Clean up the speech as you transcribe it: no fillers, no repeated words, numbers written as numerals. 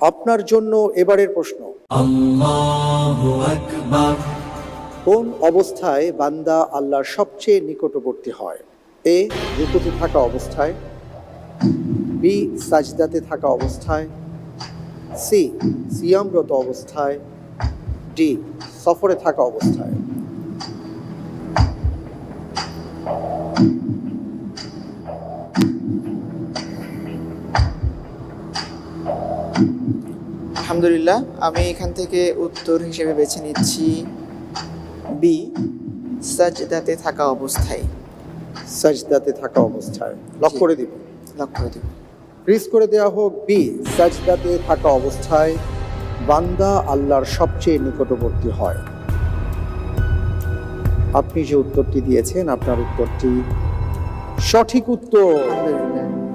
আপনার জন্য এবারের প্রশ্ন, আল্লাহু আকবার। কোন অবস্থায় বান্দা আল্লাহর সবচেয়ে নিকটবর্তী হয়? এ, রুকুতে থাকা অবস্থায়, বি, সাজদাতে থাকা অবস্থায়, সি, সিয়ামরত অবস্থায়, ডি, সফরে থাকা অবস্থায়। আলহামদুলিল্লাহ, আমি এখান থেকে উত্তর হিসেবে বেছে নিচ্ছি বি, সাজদাতে থাকা অবস্থায়। সাজদাতে থাকা অবস্থায় লক জি। করে দিব। লক করে দেব। ফ্রিজ করে দেওয়া হোক। বি, সাজদাতে থাকা অবস্থায় বান্দা আল্লাহর সবচেয়ে নিকটবর্তী হয়। আপনি যে উত্তরটি দিয়েছেন, আপনার উত্তরটি সঠিক উত্তর। আলহামদুলিল্লাহ।